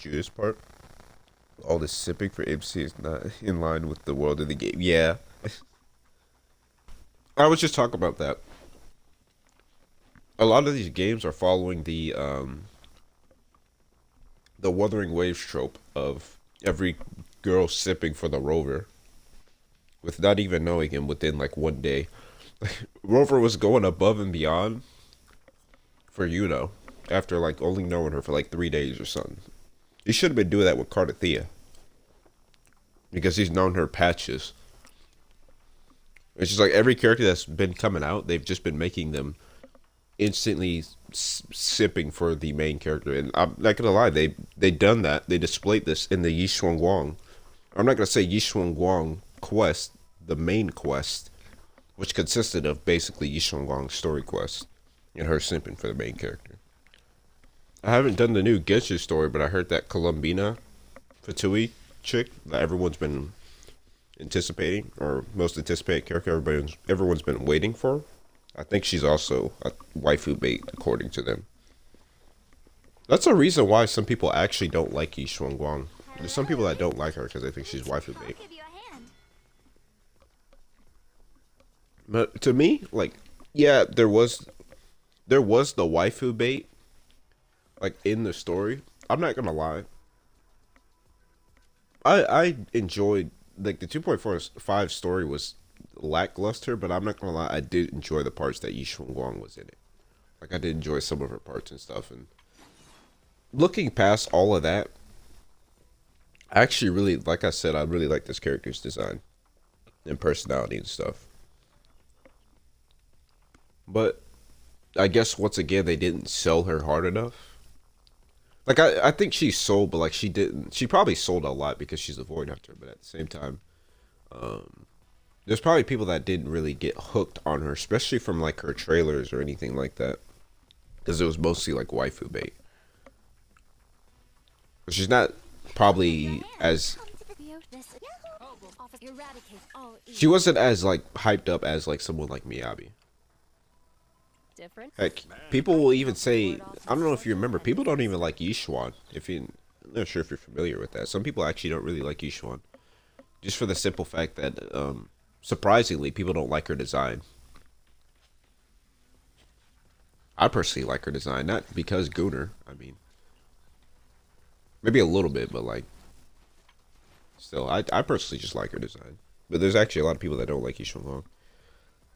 Judas part. All this sipping for MC is not in line with the world of the game. Yeah, I was just talking about that. A lot of these games are following the Wuthering Waves trope of every girl sipping for the Rover with not even knowing him within like one day. Rover was going above and beyond for Yuno after like only knowing her for like 3 days or something. He should have been doing that with Cardathea because he's known her patches. It's just like every character that's been coming out, they've just been making them instantly sipping for the main character. And I'm not gonna lie, they done that. They displayed this in the Yishuang Guang. I'm not gonna say Yishuang Guang quest, the main quest, which consisted of basically Yishuang Guang's story quest and her simping for the main character. I haven't done the new Genshin story, but I heard that Columbina Fatui chick that everyone's been anticipating, or most anticipated character everyone's been waiting for. I think she's also a waifu bait, according to them. That's a reason why some people actually don't like Yi Guang. There's some people that don't like her because they think she's waifu bait. But to me, like, yeah, there was the waifu bait, like in the story. I'm not gonna lie. I enjoyed like the 2.45 story was lackluster, but I'm not gonna lie, I did enjoy the parts that Yishuang Guang was in it. Like I did enjoy some of her parts and stuff. And looking past all of that, I actually really, like I said, I really like this character's design and personality and stuff. But I guess once again they didn't sell her hard enough. Like I think she sold, but like she didn't. She probably sold a lot because she's a void hunter, but at the same time, um, there's probably people that didn't really get hooked on her, especially from like her trailers or anything like that, because it was mostly like waifu bait. She's not probably as she wasn't as like hyped up as like someone like Miyabi. Heck, people will even say, I don't know if you remember, people don't even like Yishuan. If you, I'm not sure if you're familiar with that. Some people actually don't really like Yishuan, just for the simple fact that, surprisingly, people don't like her design. I personally like her design, not because Gunner. I mean, maybe a little bit, but like, still, I personally just like her design. But there's actually a lot of people that don't like Yishuan Long.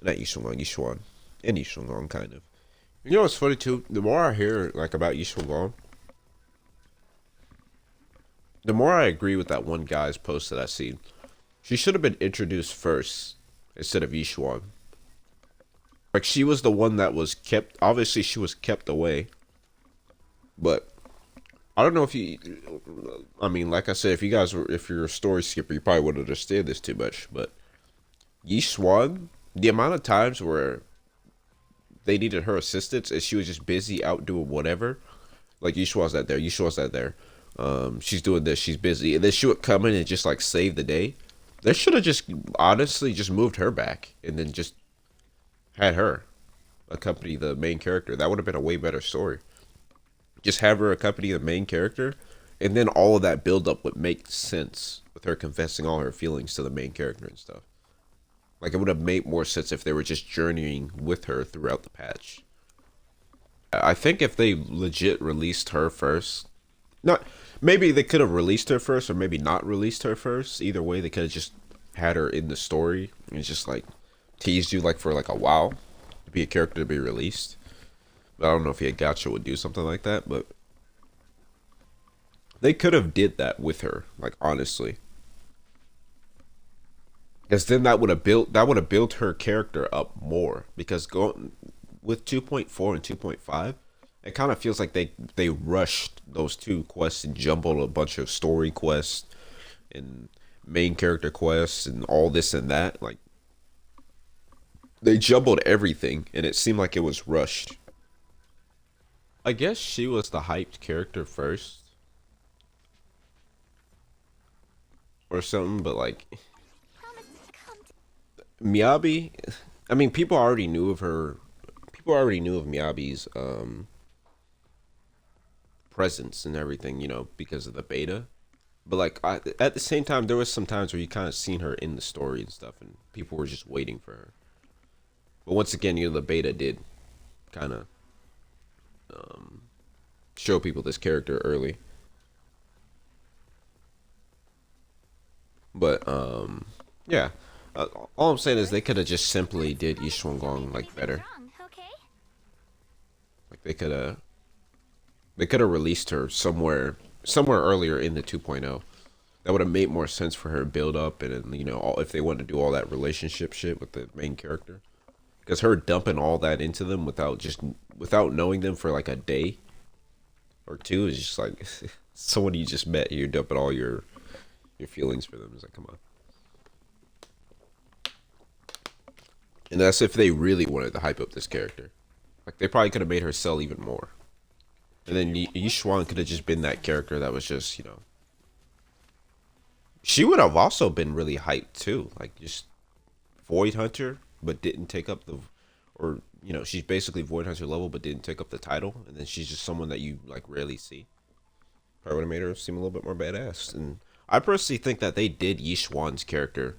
Not Yishuan Long, Yishuan. And Yishuan Long, kind of. You know what's funny too? The more I hear like about Yishuan Long, the more I agree with that one guy's post that I seen. She should have been introduced first instead of Yishuan. Like she was the one that was kept. Obviously, she was kept away. But I don't know if you. I mean, like I said, if you guys were, if you're a story skipper, you probably wouldn't understand this too much. But Yishuan, the amount of times where they needed her assistance and she was just busy out doing whatever. Like Yishua's not there, Yishua's not there. She's doing this, she's busy, and then she would come in and just like save the day. They should have just honestly just moved her back and then just had her accompany the main character. That would have been a way better story. Just have her accompany the main character, and then all of that build up would make sense with her confessing all her feelings to the main character and stuff. Like it would have made more sense if they were just journeying with her throughout the patch. I think if they legit released her first, not maybe they could have released her first, or maybe not released her first. Either way, they could have just had her in the story and just like teased you like for like a while to be a character to be released. But I don't know if Gacha would do something like that, but they could have did that with her. Like honestly. Because then that would have built her character up more. Because going with 2.4 and 2.5, it kind of feels like they rushed those two quests and jumbled a bunch of story quests and main character quests and all this and that. Like they jumbled everything, and it seemed like it was rushed. I guess she was the hyped character first or something, but like Miyabi, I mean, people already knew of her. People already knew of Miyabi's presence and everything, you know, because of the beta. But like at the same time, there was some times where you kind of seen her in the story and stuff, and people were just waiting for her. But once again, you know, the beta did kind of show people this character early. But yeah. All I'm saying is they could have just simply did Yishuan Gong like better. Like they could have released her somewhere earlier in the 2.0. That would have made more sense for her build up, and you know, if they wanted to do all that relationship shit with the main character, because her dumping all that into them without knowing them for like a day or two is just like someone you just met. You're dumping all your feelings for them. It's like, come on. And that's if they really wanted to hype up this character. Like they probably could have made her sell even more. And then Yishuan could have just been that character that was just, you know. She would have also been really hyped too. Like just Void Hunter, but didn't take up the, or you know, she's basically Void Hunter level, but didn't take up the title. And then she's just someone that you like rarely see. Probably would have made her seem a little bit more badass. And I personally think that they did Yishuan's character.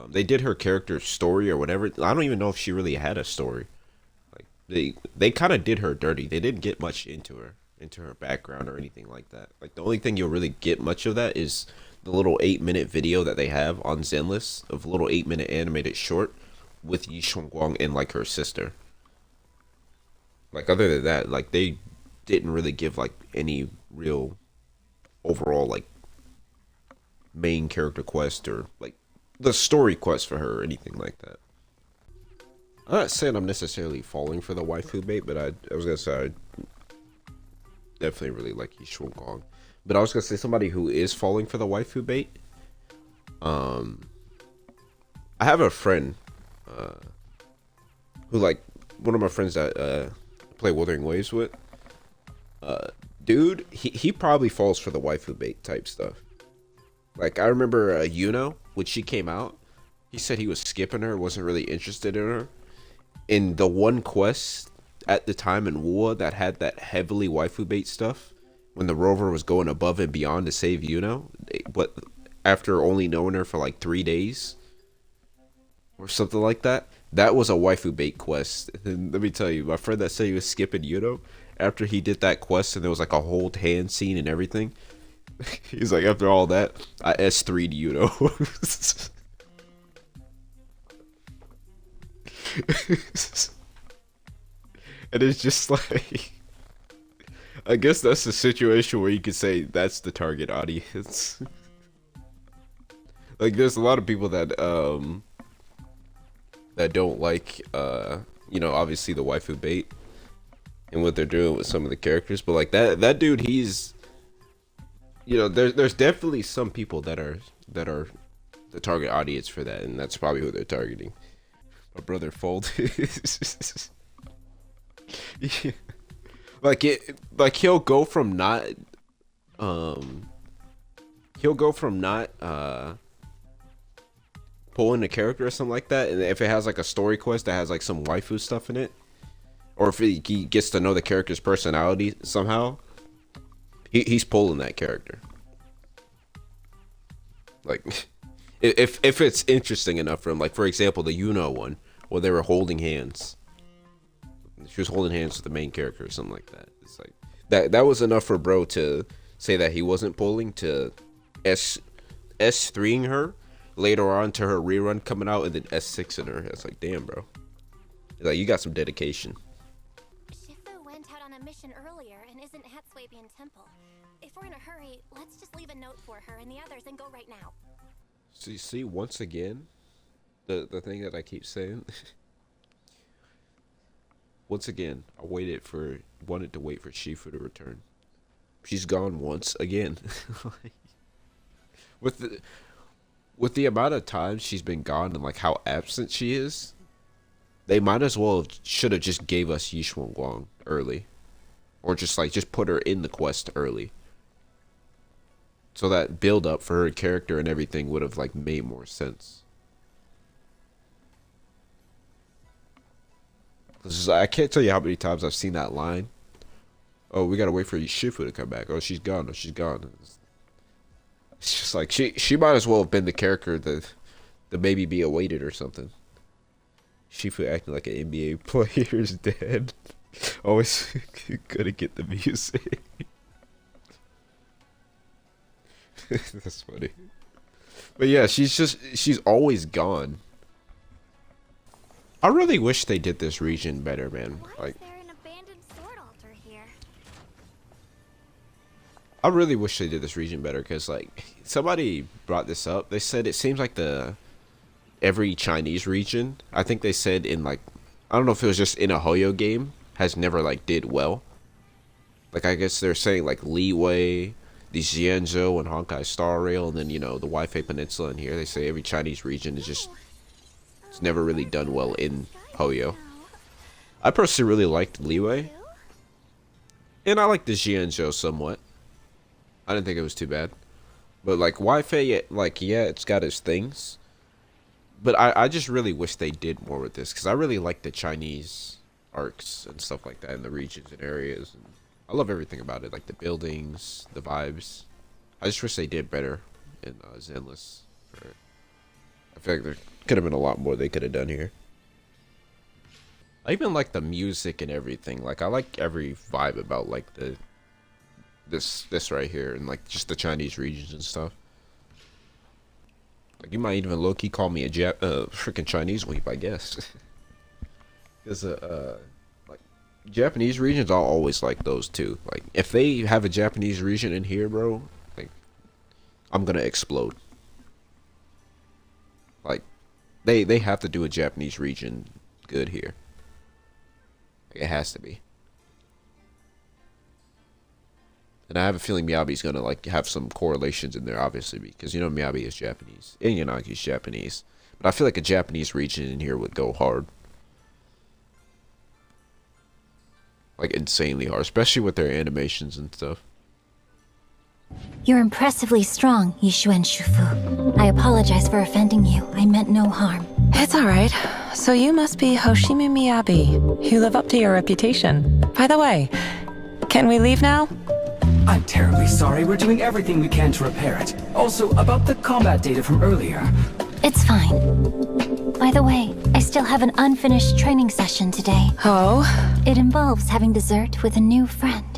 They did her character story or whatever. I don't even know if she really had a story. Like they kind of did her dirty. They didn't get much into her background or anything like that. Like the only thing you'll really get much of that is the little 8-minute video that they have on Zenless of a little 8-minute animated short with Yi Guang and like her sister. Like other than that, like they didn't really give like any real overall like main character quest or like the story quest for her or anything like that. I'm not saying I'm necessarily falling for the waifu bait, but I was gonna say I definitely really like Yi Gong. But I was gonna say somebody who is falling for the waifu bait. I have a friend who like one of my friends that play Wuthering Waves with. Dude, he probably falls for the waifu bait type stuff. Like I remember Yuno when she came out, he said he was skipping her, wasn't really interested in her. In the one quest at the time in Wua that had that heavily waifu bait stuff, when the rover was going above and beyond to save Yuno, but after only knowing her for like 3 days or something like that, that was a waifu bait quest. And let me tell you, my friend that said he was skipping Yuno, after he did that quest and there was like a hold hand scene and everything, he's like, after all that, I S3'd Yuno. And it's just like, I guess that's the situation where you could say that's the target audience. Like there's a lot of people that that don't like you know, obviously the waifu bait and what they're doing with some of the characters, but like that dude, he's, you know, there's definitely some people that are the target audience for that, and that's probably who they're targeting. My brother folded. Yeah. Like he'll go from not pulling a character or something like that, and if it has like a story quest that has like some waifu stuff in it, or if he gets to know the character's personality somehow, he's pulling that character. Like if it's interesting enough for him, like for example the Yuno one where they were holding hands. She was holding hands with the main character or something like that. It's like that was enough for bro to say that he wasn't pulling, to S3ing her later on to her rerun coming out, and then S6ing her. It's like, damn, bro. It's like, you got some dedication. Shifu went out on a mission earlier and isn't at Swabian Temple. If we're in a hurry, let's just leave a note for her and the others and go right now. So you see, once again, the thing that I keep saying. Once again, I wanted to wait for Shifu to return. She's gone once again. with the amount of time she's been gone and like how absent she is, they might as well should have just gave us Yishuan Guang early, or just put her in the quest early, so that build up for her character and everything would have like made more sense. I can't tell you how many times I've seen that line Oh, we gotta wait for Shifu to come back. Oh, she's gone. Oh, she's gone. It's just like she might as well have been the character that the baby be awaited or something. Shifu acting like an NBA player's dad. Always gonna get the music. That's funny. But yeah, she's always gone. I really wish they did this region better, man. Why Like, is there an abandoned sword altar here? I really wish they did this region better because, like, somebody brought this up. They said it seems like every Chinese region, I think they said in, like, I don't know if it was just in a Hoyo game, has never, like, did well. Like, I guess they're saying, like, Liwei, the Xianzhou and Honkai Star Rail, and then, you know, the Waifei Peninsula in here. They say every Chinese region is just, it's never really done well in Hoyo. I personally really liked Liwei, and I liked the Xianzhou somewhat. I didn't think it was too bad. But, like, Waifei, like, yeah, it's got its things. But I just really wish they did more with this, because I really like the Chinese arcs and stuff like that in the regions and areas. And I love everything about it, like the buildings, the vibes. I just wish they did better in Zenless. I feel like there could have been a lot more they could have done here. I even like the music and everything. Like, I like every vibe about, like, this right here, and, like, just the Chinese regions and stuff. Like, you might even low-key call me a freaking Chinese weep, I guess. Because, like, Japanese regions, I'll always like those too. Like, if they have a Japanese region in here, bro, like, I'm gonna explode. Like, they have to do a Japanese region good here. Like, it has to be. And I have a feeling Miyabi's gonna, like, have some correlations in there, obviously, because, you know, Miyabi is Japanese. And Yanagi's Japanese. But I feel like a Japanese region in here would go hard. Like, insanely hard, especially with their animations and stuff. You're impressively strong, Yishuen Shufu. I apologize for offending you. I meant no harm. It's alright. So you must be Hoshimi Miyabi. You live up to your reputation. By the way, can we leave now? I'm terribly sorry. We're doing everything we can to repair it. Also, about the combat data from earlier. It's fine. By the way, I still have an unfinished training session today. Oh? It involves having dessert with a new friend.